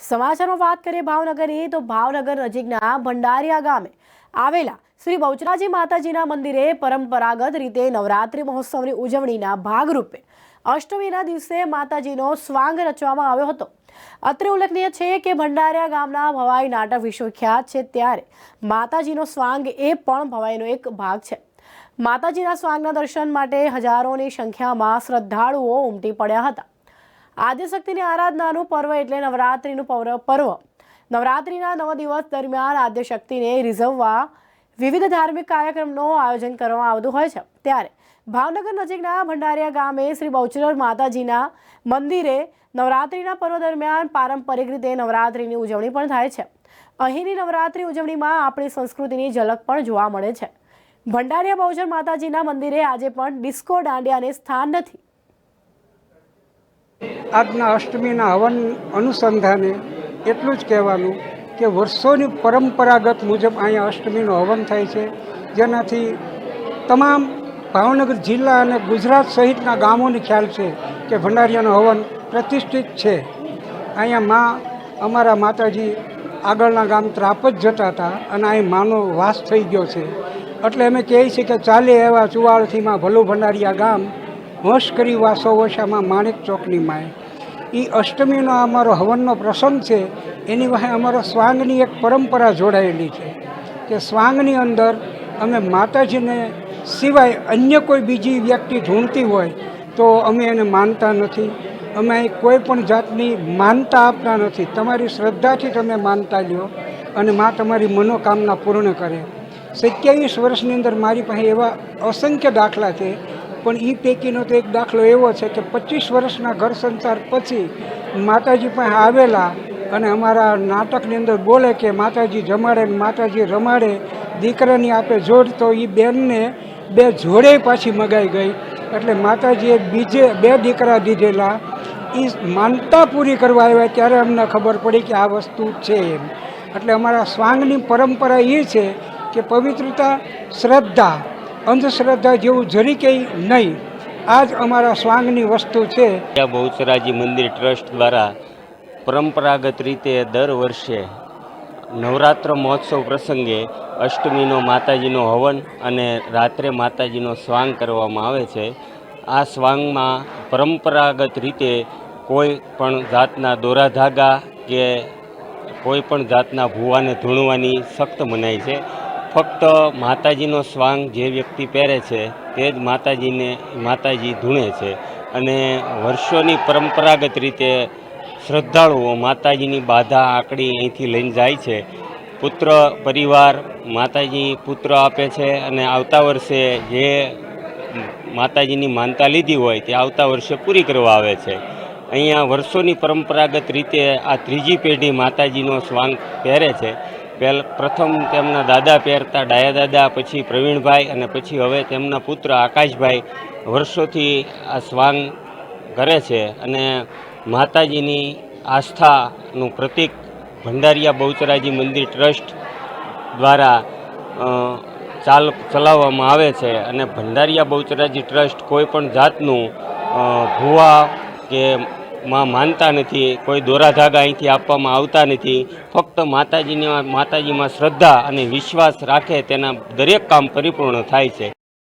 સમાચારમાં વાત કરીએ ભાવનગરની તો ભાવનગર નજીકના ભંડારિયા ગામે આવેલા શ્રી બહુચરાજી માતાજીના મંદિરે પરંપરાગત રીતે નવરાત્રિ મહોત્સવની ઉજવણીના ભાગરૂપે અષ્ટમીના દિવસે માતાજીનો સ્વાંગ રચવામાં આવ્યો હતો। અત્રે ઉલ્લેખનીય છે કે ભંડારિયા ગામના ભવાઈ નાટક વિશ્વખ્યાત છે, ત્યારે માતાજીનો સ્વાંગ એ પણ ભવાઈનો એક ભાગ છે। માતાજીના સ્વાંગના દર્શન માટે હજારોની સંખ્યામાં શ્રદ્ધાળુઓ ઉમટી પડ્યા હતા। આદ્યશક્તિની આરાધનાનું પર્વ એટલે નવરાત્રિનું પર્વ। નવરાત્રિના 9 દિવસ દરમિયાન આદ્યશક્તિને રીઝવવા વિવિધ ધાર્મિક કાર્યક્રમનું આયોજન કરવામાં આવતું હોય છે। ત્યારે ભાવનગર નજીકના ભંડારિયા ગામે શ્રી બહુચર માતાજીના મંદિરે નવરાત્રિના પર્વ દરમિયાન પારંપરિક રીતે નવરાત્રિની ઉજવણી પણ થાય છે। અહીંની નવરાત્રિ ઉજવણીમાં આપણી સંસ્કૃતિની ઝલક પણ જોવા મળે છે। ભંડારિયા બહુચર માતાજીના મંદિરે આજે પણ ડિસ્કો દાંડિયાને સ્થાન નથી। આજના અષ્ટમીના હવન અનુસંધાને એટલું જ કહેવાનું કે વર્ષોની પરંપરાગત મુજબ અહીંયા અષ્ટમીનો હવન થાય છે, જેનાથી તમામ ભાવનગર જિલ્લા અને ગુજરાત સહિતના ગામોને ખ્યાલ છે કે ભંડારિયાનો હવન પ્રતિષ્ઠિત છે। અહીંયા અમારા માતાજી આગળના ગામ ત્રાપજ જતા હતા અને અહીં માનો વાસ થઈ ગયો છે, એટલે અમે કહીએ છીએ કે ચાલે એવા ચુવાળથીમાં ભલું ભંડારિયા ગામ હોશ કરી વાસો ઓછામાં માણેક ચોકની માય। એ અષ્ટમીનો અમારો હવનનો પ્રસંગ છે, એની વાહે અમારો સ્વાંગની એક પરંપરા જોડાયેલી છે કે સ્વાંગની અંદર અમે માતાજીને સિવાય અન્ય કોઈ બીજી વ્યક્તિ ઢૂંઢતી હોય તો અમે એને માનતા નથી। અમે અહીં કોઈ પણ જાતની માનતા આપતા નથી। તમારી શ્રદ્ધાથી તમે માનતા લ્યો અને મા તમારી મનોકામના પૂર્ણ કરે। 27 વર્ષની અંદર મારી પાસે એવા અસંખ્ય દાખલા છે, પણ એ પૈકીનો તો એક દાખલો એવો છે કે 25 વર્ષના ઘર સંસાર પછી માતાજી પાસે આવેલા અને અમારા નાટકની અંદર બોલે કે માતાજી જમાડે માતાજી રમાડે, દીકરાની આપે જોડ, તો એ બેનને 2 જોડે પાછી મગાઈ ગઈ। એટલે માતાજીએ બીજે 2 દીકરા દીધેલા, એ માનતા પૂરી કરવા આવ્યા ત્યારે અમને ખબર પડી કે આ વસ્તુ છે એમ। એટલે અમારા સ્વાંગની પરંપરા એ છે કે પવિત્રતા, શ્રદ્ધા, અંધશ્રદ્ધા જેવું જરી કંઈ નહીં। આ જ અમારા સ્વાંગની વસ્તુ છે। બહુચરાજી મંદિર ટ્રસ્ટ દ્વારા પરંપરાગત રીતે દર વર્ષે નવરાત્ર મહોત્સવ પ્રસંગે અષ્ટમીનો માતાજીનો હવન અને રાત્રે માતાજીનો સ્વાંગ કરવામાં આવે છે। આ સ્વાંગમાં પરંપરાગત રીતે કોઈ પણ જાતના દોરા ધાગા કે કોઈ પણ જાતના ભૂવાને ધૂણવાની સખ્ત મનાઈ છે। ફક્ત માતાજીનો સ્વાંગ જે વ્યક્તિ પહેરે છે તે જ માતાજી ધૂણે છે અને વર્ષોની પરંપરાગત રીતે શ્રદ્ધાળુઓ માતાજીની બાધા આંકડી અહીંથી લઈને જાય છે। પુત્ર પરિવાર માતાજી પુત્ર આપે છે અને આવતા વર્ષે જે માતાજીની માનતા લીધી હોય તે આવતા વર્ષે પૂરી કરવા આવે છે। અહીંયા વર્ષોની પરંપરાગત રીતે આ 3જી પેઢી માતાજીનો સ્વાંગ પહેરે છે। પ્રથમ તેમના દાદા પહેરતા, ડાયા દાદા, પછી પ્રવીણભાઈ અને પછી હવે તેમના પુત્ર આકાશભાઈ વર્ષોથી આ સ્વાંગ કરે છે અને માતાજીની આસ્થાનું પ્રતીક ભંડારિયા બહુચરાજી મંદિર ટ્રસ્ટ દ્વારા ચલાવવામાં આવે છે। અને ભંડારિયા બહુચરાજી ટ્રસ્ટ કોઈ પણ જાતનું ભૂવા કે માનતા નથી, કોઈ દોરા ધાગા અહીંથી આપવામાં આવતા નથી। ફક્ત માતાજીમાં શ્રદ્ધા અને વિશ્વાસ રાખે તેના દરેક કામ પરિપૂર્ણ થાય છે।